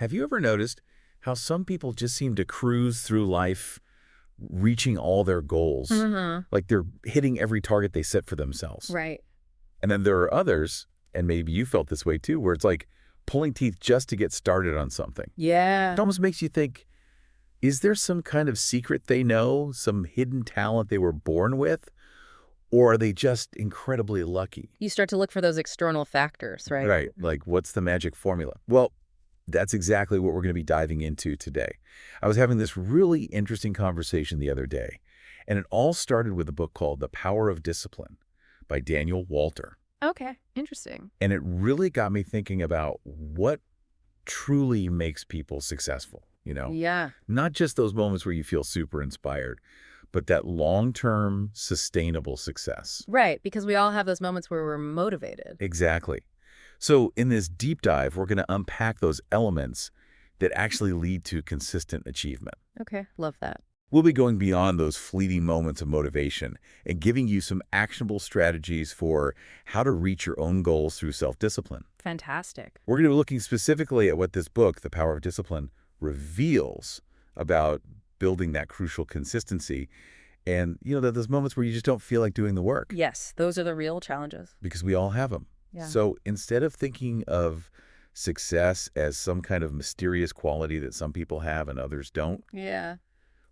Have you ever noticed how some people just seem to cruise through life reaching all their goals? Mm-hmm. Like they're hitting every target they set for themselves. Right. And then there are others, and maybe you felt this way too, where it's like pulling teeth just to get started on something. Yeah. It almost makes you think, is there some kind of secret they know, some hidden talent they were born with? Or are they just incredibly lucky? You start to look for those external factors, right? Right. Like, what's the magic formula? Well, that's exactly what we're going to be diving into today. I was having this really interesting conversation the other day, and it all started with a book called The Power of Discipline by Daniel Walter. Okay. Interesting. And it really got me thinking about what truly makes people successful, Yeah. Not just those moments where you feel super inspired, but that long-term sustainable success. Right. Because we all have those moments where we're motivated. Exactly. So in this deep dive, we're going to unpack those elements that actually lead to consistent achievement. Okay. Love that. We'll be going beyond those fleeting moments of motivation and giving you some actionable strategies for how to reach your own goals through self-discipline. Fantastic. We're going to be looking specifically at what this book, The Power of Discipline, reveals about building that crucial consistency. And, those moments where you just don't feel like doing the work. Yes. Those are the real challenges. Because we all have them. Yeah. So instead of thinking of success as some kind of mysterious quality that some people have and others don't, Yeah.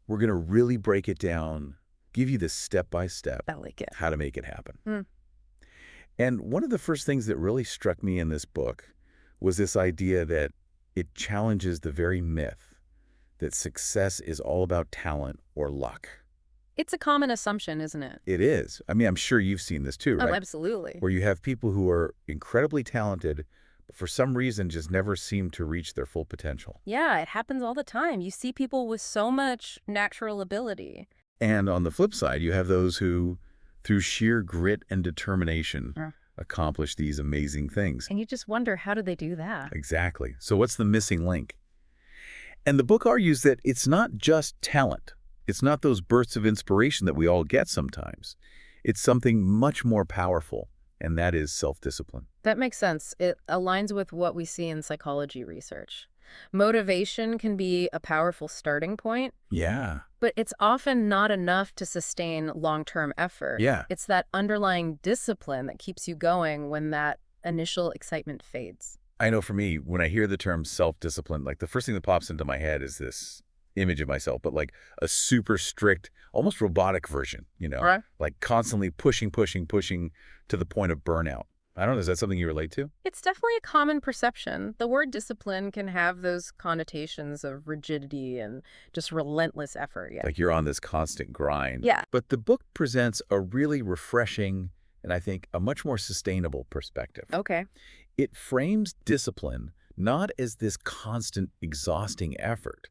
we're going to really break it down, give you this step-by-step I like it. how to make it happen. Mm. And one of the first things that really struck me in this book was this idea that it challenges the very myth that success is all about talent or luck. It's a common assumption, isn't it? It is. I mean, I'm sure you've seen this too, Oh, right? absolutely. Where you have people who are incredibly talented, but for some reason just never seem to reach their full potential. Yeah, it happens all the time. You see people with so much natural ability. And on the flip side, you have those who, through sheer grit and determination, Uh. accomplish these amazing things. And you just wonder, how do they do that? Exactly. So what's the missing link? And the book argues that it's not just talent. It's not those bursts of inspiration that we all get sometimes. It's something much more powerful, and that is self-discipline. That makes sense. It aligns with what we see in psychology research. Motivation can be a powerful starting point, Yeah. but it's often not enough to sustain long-term effort. Yeah. It's that underlying discipline that keeps you going when that initial excitement fades. I know for me, when I hear the term self-discipline, like the first thing that pops into my head is this image of myself, but like a super strict, almost robotic version, Right. like constantly pushing to the point of burnout. I don't know, is that something you relate to? It's definitely a common perception. The word discipline can have those connotations of rigidity and just relentless effort. Yeah. Like you're on this constant grind. Yeah. But the book presents a really refreshing and I think a much more sustainable perspective. Okay. It frames discipline not as this constant, exhausting effort,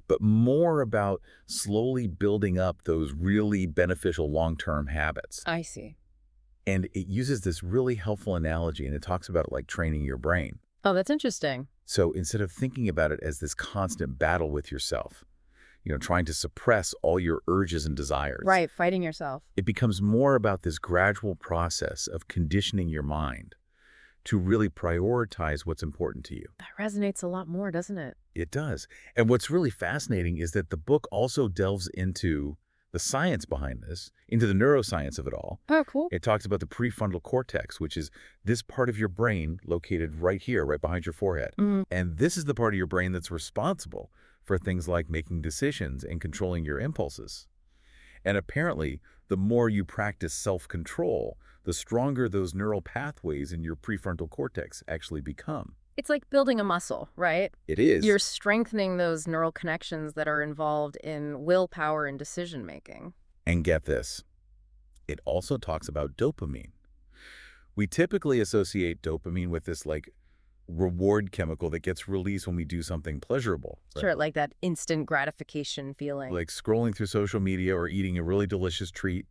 but more about slowly building up those really beneficial long-term habits. I see. And it uses this really helpful analogy, and it talks about it like training your brain. Oh, that's interesting. So instead of thinking about it as this constant battle with yourself, trying to suppress all your urges and desires, Right, fighting yourself. it becomes more about this gradual process of conditioning your mind to really prioritize what's important to you. That resonates a lot more, doesn't it? It does. And what's really fascinating is that the book also delves into the science behind this, into the neuroscience of it all. Oh, cool. It talks about the prefrontal cortex, which is this part of your brain located right here, right behind your forehead. And this is the part of your brain that's responsible for things like making decisions and controlling your impulses. And apparently, the more you practice self-control, the stronger those neural pathways in your prefrontal cortex actually become. It's like building a muscle, right? It is. You're strengthening those neural connections that are involved in willpower and decision-making. And get this, it also talks about dopamine. We typically associate dopamine with this like reward chemical that gets released when we do something pleasurable. Right? Sure, like that instant gratification feeling. Like scrolling through social media or eating a really delicious treat.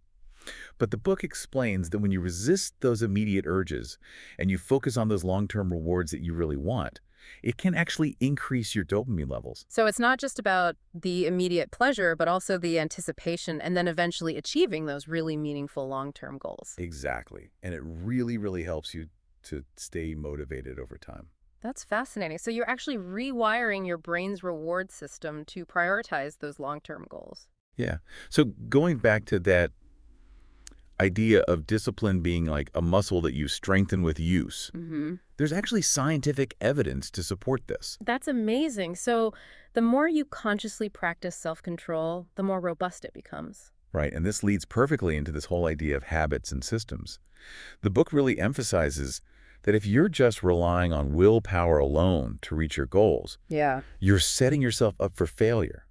But the book explains that when you resist those immediate urges and you focus on those long-term rewards that you really want, it can actually increase your dopamine levels. So it's not just about the immediate pleasure, but also the anticipation and then eventually achieving those really meaningful long-term goals. Exactly. And it really, really helps you to stay motivated over time. That's fascinating. So you're actually rewiring your brain's reward system to prioritize those long-term goals. Yeah. So going back to that idea of discipline being like a muscle that you strengthen with use, Mm-hmm. there's actually scientific evidence to support this. That's amazing. So the more you consciously practice self-control, the more robust it becomes. Right, and this leads perfectly into this whole idea of habits and systems. The book really emphasizes that if you're just relying on willpower alone to reach your goals, Yeah. you're setting yourself up for failure.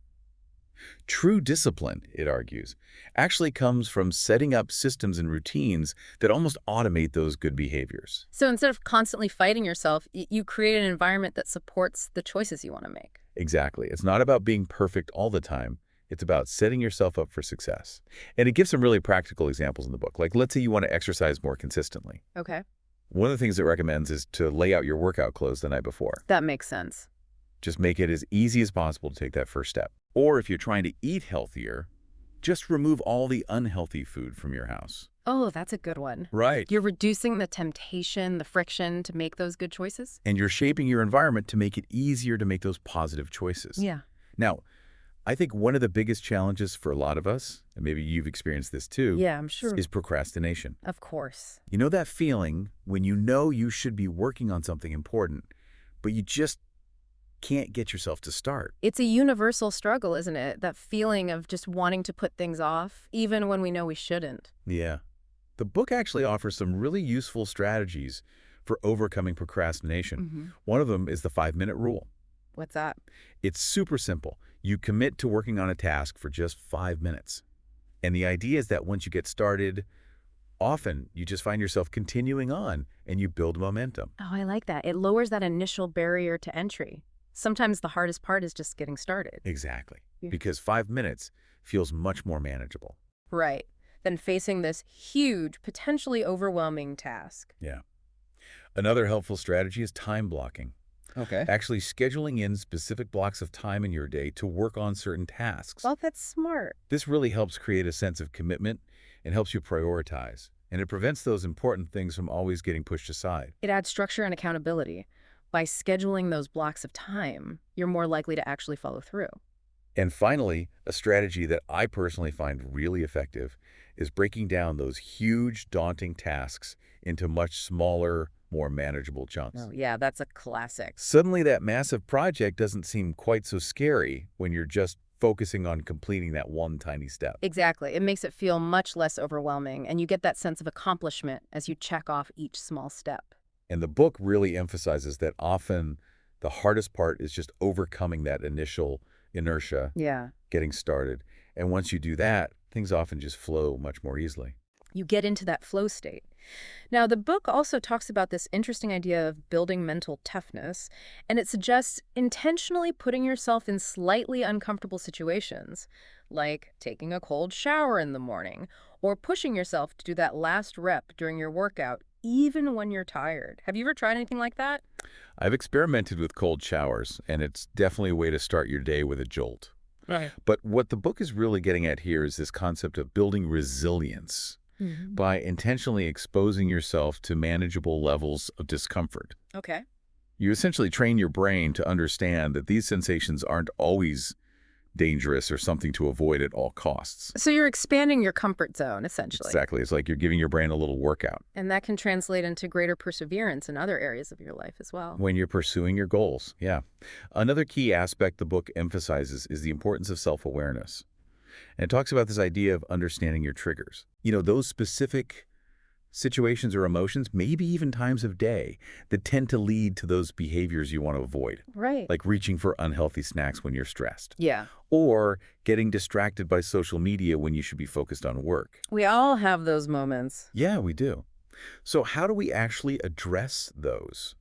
True discipline, it argues, actually comes from setting up systems and routines that almost automate those good behaviors. So instead of constantly fighting yourself, you create an environment that supports the choices you want to make. Exactly. It's not about being perfect all the time. It's about setting yourself up for success. And it gives some really practical examples in the book. Like, let's say you want to exercise more consistently. Okay. One of the things it recommends is to lay out your workout clothes the night before. That makes sense. Just make it as easy as possible to take that first step. Or if you're trying to eat healthier, just remove all the unhealthy food from your house. Oh, that's a good one. Right. You're reducing the temptation, the friction to make those good choices? And you're shaping your environment to make it easier to make those positive choices. Yeah. Now, I think one of the biggest challenges for a lot of us, and maybe you've experienced this too, Yeah, I'm sure. is procrastination. Of course. You know that feeling when you know you should be working on something important, but you just can't get yourself to start? It's a universal struggle, isn't it? That feeling of just wanting to put things off, even when we know we shouldn't. Yeah. The book actually offers some really useful strategies for overcoming procrastination. Mm-hmm. One of them is the 5-minute rule. What's that? It's super simple. You commit to working on a task for just 5 minutes. And the idea is that once you get started, often you just find yourself continuing on and you build momentum. Oh, I like that. It lowers that initial barrier to entry. Sometimes the hardest part is just getting started. Exactly. Yeah. Because 5 minutes feels much more manageable. Right. Than facing this huge, potentially overwhelming task. Yeah. Another helpful strategy is time blocking. Okay. Actually scheduling in specific blocks of time in your day to work on certain tasks. Well, that's smart. This really helps create a sense of commitment and helps you prioritize. And it prevents those important things from always getting pushed aside. It adds structure and accountability. By scheduling those blocks of time, you're more likely to actually follow through. And finally, a strategy that I personally find really effective is breaking down those huge, daunting tasks into much smaller, more manageable chunks. Oh, yeah, that's a classic. Suddenly, that massive project doesn't seem quite so scary when you're just focusing on completing that one tiny step. Exactly. It makes it feel much less overwhelming, and you get that sense of accomplishment as you check off each small step. And the book really emphasizes that often the hardest part is just overcoming that initial inertia, Yeah. getting started. And once you do that, things often just flow much more easily. You get into that flow state. Now, the book also talks about this interesting idea of building mental toughness, and it suggests intentionally putting yourself in slightly uncomfortable situations, like taking a cold shower in the morning, or pushing yourself to do that last rep during your workout, even when you're tired. Have you ever tried anything like that? I've experimented with cold showers, and it's definitely a way to start your day with a jolt. Right. But what the book is really getting at here is this concept of building resilience by intentionally exposing yourself to manageable levels of discomfort. Okay. You essentially train your brain to understand that these sensations aren't always dangerous or something to avoid at all costs. So you're expanding your comfort zone, essentially. Exactly. It's like you're giving your brain a little workout And that can translate into greater perseverance in other areas of your life as well. when you're pursuing your goals. Yeah. Another key aspect the book emphasizes is the importance of self-awareness. And it talks about this idea of understanding your triggers. You know, those specific situations or emotions, maybe even times of day, that tend to lead to those behaviors you want to avoid, Right. like reaching for unhealthy snacks when you're stressed, Yeah. or getting distracted by social media when you should be focused on work. We all have those moments. Yeah, we do. So how do we actually address those?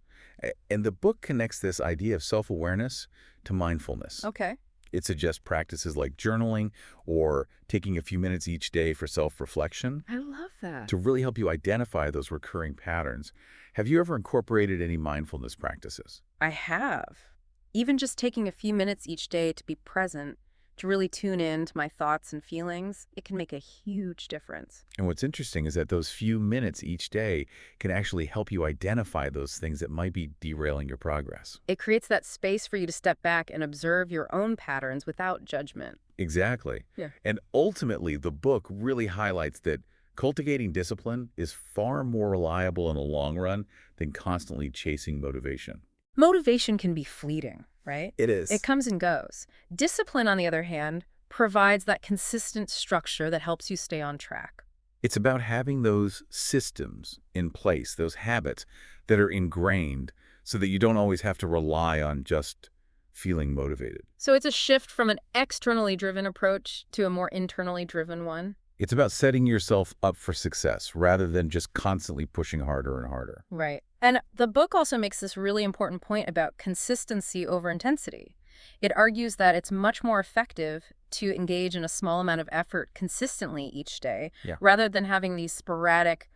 And the book connects this idea of self-awareness to mindfulness. Okay. It suggests practices like journaling or taking a few minutes each day for self-reflection I love that. to really help you identify those recurring patterns. Have you ever incorporated any mindfulness practices? I have. Even just taking a few minutes each day to be present to really tune in to my thoughts and feelings, it can make a huge difference. And what's interesting is that those few minutes each day can actually help you identify those things that might be derailing your progress. It creates that space for you to step back and observe your own patterns without judgment. Exactly. Yeah. And ultimately, the book really highlights that cultivating discipline is far more reliable in the long run than constantly chasing motivation. Motivation can be fleeting, right? It It is. comes and goes. Discipline, on the other hand, provides that consistent structure that helps you stay on track. It's about having those systems in place, those habits that are ingrained so that you don't always have to rely on just feeling motivated. So it's a shift from an externally driven approach to a more internally driven one. It's about setting yourself up for success rather than just constantly pushing harder and harder. Right. And the book also makes this really important point about consistency over intensity. It argues that it's much more effective to engage in a small amount of effort consistently each day Yeah. rather than having these sporadic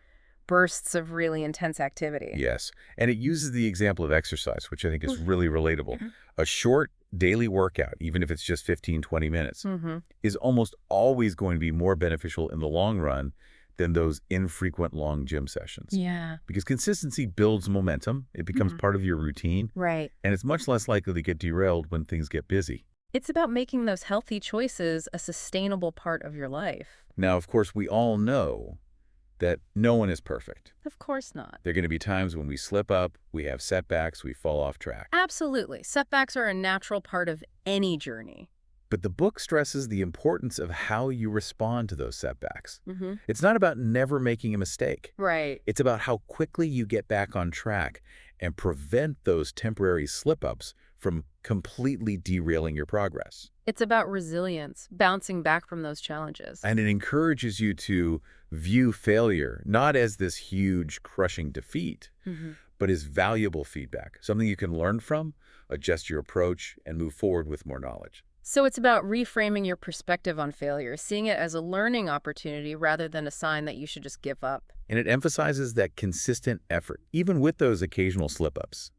bursts of really intense activity. Yes. And it uses the example of exercise, which I think is really relatable. A short daily workout, even if it's just 15, 20 minutes, Mm-hmm. is almost always going to be more beneficial in the long run than those infrequent long gym sessions. Yeah. Because consistency builds momentum, it becomes part of your routine, Right. and it's much less likely to get derailed when things get busy. It's about making those healthy choices a sustainable part of your life. Now, of course, we all know that no one is perfect. Of course not. There are going to be times when we slip up, we have setbacks, we fall off track. Absolutely. Setbacks are a natural part of any journey. But the book stresses the importance of how you respond to those setbacks. Mm-hmm. It's not about never making a mistake. Right. It's about how quickly you get back on track and prevent those temporary slip-ups from completely derailing your progress. It's about resilience, bouncing back from those challenges. And it encourages you to view failure not as this huge, crushing defeat, Mm-hmm. but as valuable feedback, something you can learn from, adjust your approach, and move forward with more knowledge. So it's about reframing your perspective on failure, seeing it as a learning opportunity rather than a sign that you should just give up. And it emphasizes that consistent effort, even with those occasional slip-ups,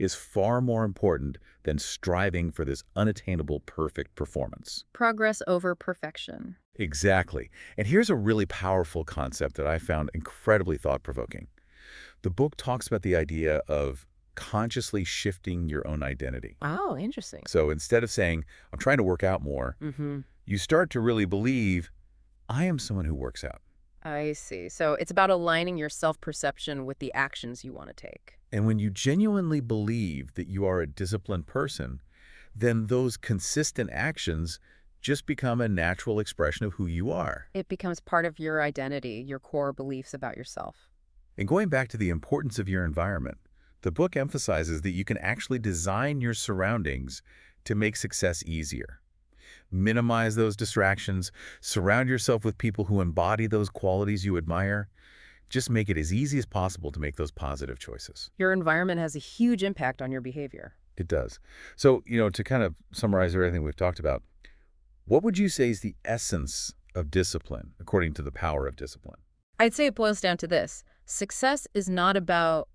is far more important than striving for this unattainable perfect performance. Progress over perfection. Exactly. And here's a really powerful concept that I found incredibly thought-provoking. The book talks about the idea of consciously shifting your own identity. Oh, interesting. So instead of saying, I'm trying to work out more, Mm-hmm. you start to really believe, I am someone who works out. I see. So it's about aligning your self-perception with the actions you want to take. And when you genuinely believe that you are a disciplined person, then those consistent actions just become a natural expression of who you are. It becomes part of your identity, your core beliefs about yourself. And going back to the importance of your environment, the book emphasizes that you can actually design your surroundings to make success easier. Minimize those distractions, surround yourself with people who embody those qualities you admire. Just make it as easy as possible to make those positive choices. Your environment has a huge impact on your behavior. It does. So, to kind of summarize everything we've talked about, what would you say is the essence of discipline, according to the power of discipline? I'd say it boils down to this. Success is not about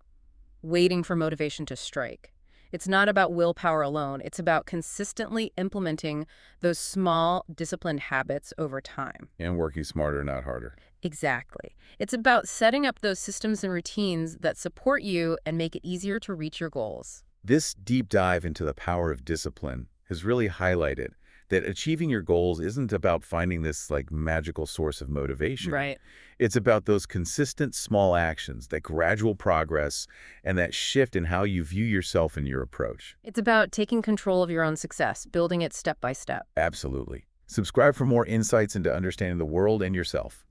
waiting for motivation to strike. It's not about willpower alone. It's about consistently implementing those small, disciplined habits over time. And working smarter, not harder. Exactly. It's about setting up those systems and routines that support you and make it easier to reach your goals. This deep dive into the power of discipline has really highlighted that achieving your goals isn't about finding this magical source of motivation. Right. It's about those consistent small actions, that gradual progress, and that shift in how you view yourself and your approach. It's about taking control of your own success, building it step by step. Absolutely. Subscribe for more insights into understanding the world and yourself.